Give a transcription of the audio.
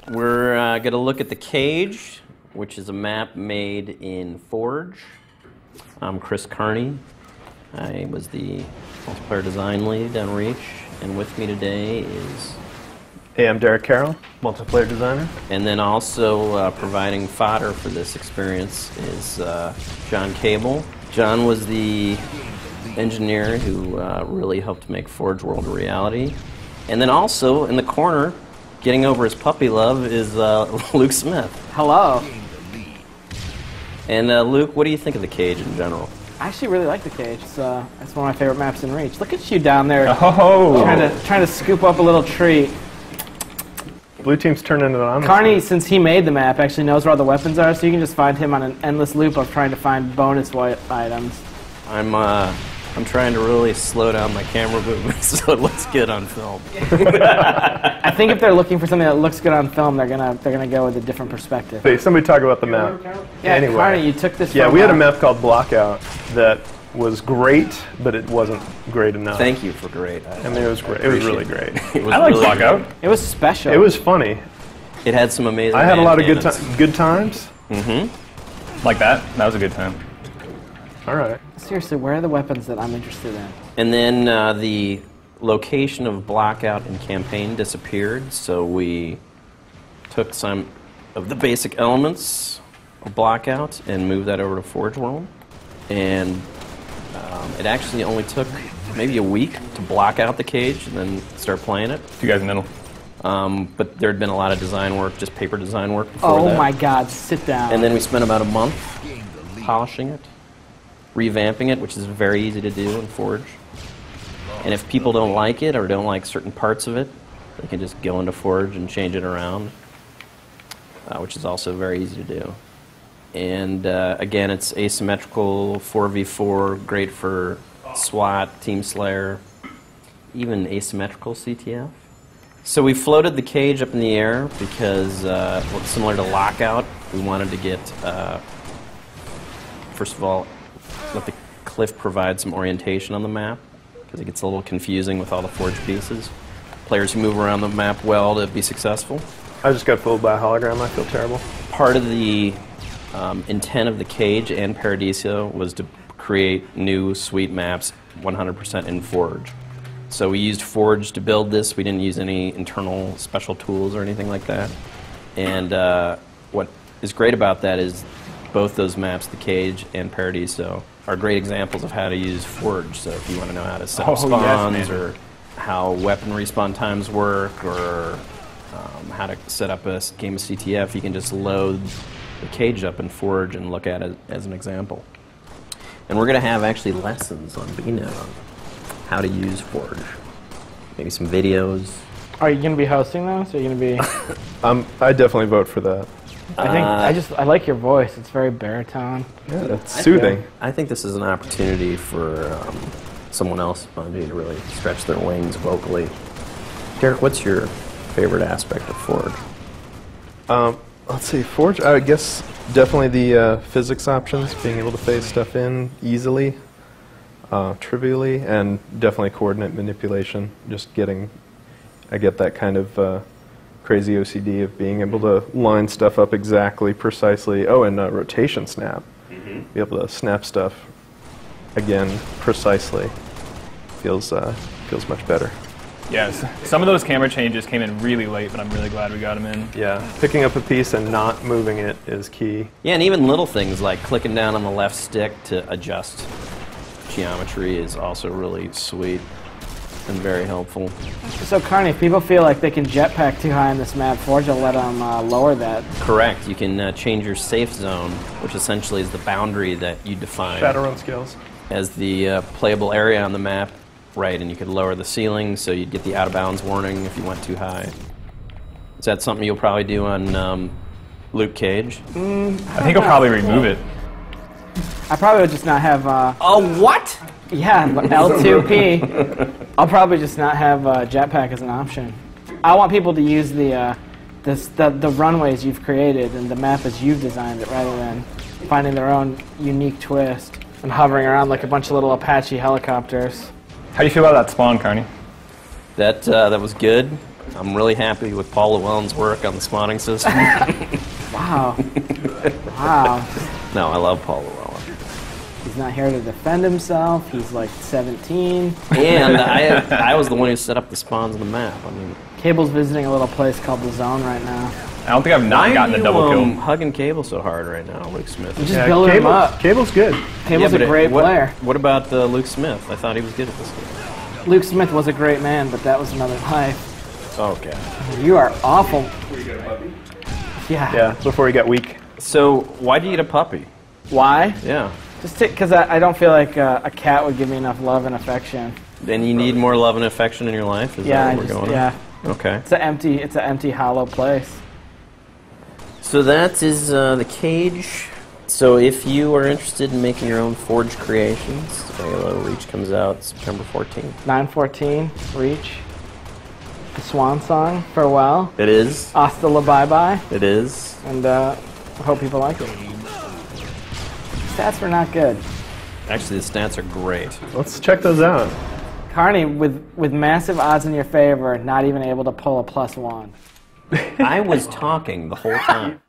We're going to look at the Cage, which is a map made in Forge. I'm Chris Carney. I was the multiplayer design lead on Reach, and with me today is... Hey, I'm Derek Carroll, multiplayer designer. And then also providing fodder for this experience is John Cable. John was the engineer who really helped make Forge World a reality. And then also, in the corner, getting over his puppy love, is Luke Smith. Hello. And Luke, what do you think of the Cage in general? I actually really like the Cage. It's one of my favorite maps in Reach. Look at you down there, trying to scoop up a little treat. Blue team's turning it on. Carney, since he made the map, actually knows where all the weapons are, so you can just find him on an endless loop of trying to find bonus items. I'm trying to really slow down my camera movement so it looks good on film. I think if they're looking for something that looks good on film, they're gonna go with a different perspective. Hey, somebody talk about the map. Yeah, anyway. Carney, you took this. Yeah, we had a map called Blockout that was great, but it wasn't great enough. Thank you for great. I mean, it was great. It was really great. I like Blockout. It was special. It was funny. It had some amazing. I had a lot of good times. Mm-hmm. Like that. That was a good time. All right. Seriously, where are the weapons that I'm interested in? And then the location of Blockout in campaign disappeared, so we took some of the basic elements of Blockout and moved that over to Forge World. And it actually only took maybe a week to block out the Cage and then start playing it. You guys in the middle. But there had been a lot of design work, just paper design work before that. Oh my God, sit down. And then we spent about a month polishing it, revamping it, which is very easy to do in Forge. And if people don't like it or don't like certain parts of it, they can just go into Forge and change it around, which is also very easy to do. And again, it's asymmetrical, 4v4, great for SWAT, Team Slayer, even asymmetrical CTF. So we floated the Cage up in the air because, similar to Lockout, we wanted to get, first of all, let the cliff provide some orientation on the map, because it gets a little confusing with all the Forge pieces. Players who move around the map well to be successful. I just got fooled by a hologram. I feel terrible. Part of the intent of the Cage and Paradiso was to create new sweet maps 100% in Forge. So we used Forge to build this. We didn't use any internal special tools or anything like that. And what is great about that is both those maps, the Cage and Paradiso, are great examples of how to use Forge. So if you want to know how to set up spawns, or how weapon respawn times work, or how to set up a game of CTF, you can just load the Cage up in Forge and look at it as an example. And we're going to have actually lessons on BNet on how to use Forge. Maybe some videos. Are you going to be hosting those? Are you going to be? I definitely vote for that. I like your voice. It's very baritone. Yeah, that's soothing. I think this is an opportunity for someone else, Bungie, to really stretch their wings vocally. Derek, what's your favorite aspect of Forge? Let's see, Forge, I guess definitely the physics options, being able to phase stuff in easily, trivially, and definitely coordinate manipulation. I get that kind of crazy OCD of being able to line stuff up exactly, precisely. Oh, and rotation snap. Be able to snap stuff, again, precisely. Feels much better. Yes, some of those camera changes came in really late, but I'm really glad we got them in. Yeah, picking up a piece and not moving it is key. Yeah, and even little things like clicking down on the left stick to adjust geometry is also really sweet and very helpful. So, Carney, if people feel like they can jetpack too high on this map, Forge will let them lower that. Correct. You can change your safe zone, which essentially is the boundary that you define Shadowrun skills. as the playable area on the map. Right, and you could lower the ceiling, so you'd get the out-of-bounds warning if you went too high. Is that something you'll probably do on Luke Cage? I think I'll probably remove it. I probably would just not have... Oh, what? Yeah, L2P. I'll probably just not have jetpack as an option. I want people to use the runways you've created and the map as you've designed it, rather than finding their own unique twist and hovering around like a bunch of little Apache helicopters. How do you feel about that spawn, Carney? That was good. I'm really happy with Paul Llewellyn's work on the spawning system. Wow. Wow. No, I love Paul Llewellyn. He's not here to defend himself. He's like 17. And I was the one who set up the spawns on the map. I mean, Cable's visiting a little place called the Zone right now. I don't think I've not gotten a double kill. Hugging Cable so hard right now, Luke Smith? You just building him up. Cable's good. Cable's a great player. What about Luke Smith? I thought he was good at this game. Luke Smith was a great man, but that was another life. Okay. You are awful. Yeah. Yeah, before he got weak. So, why do you get a puppy? Why? Yeah. Just because I don't feel like a cat would give me enough love and affection. Then you need more love and affection in your life? Is that what we're going yeah. on? Okay. It's an empty, hollow place. So that is the cage. So if you are interested in making your own Forge creations, Halo Reach comes out September 14th. 9/14, Reach. The Swan Song, Farewell. It is. Hasta la bye-bye. It is. And I hope people like it. Stats were not good. Actually, the stats are great. Let's check those out. Carney, with massive odds in your favor, not even able to pull a +1. I was talking the whole time.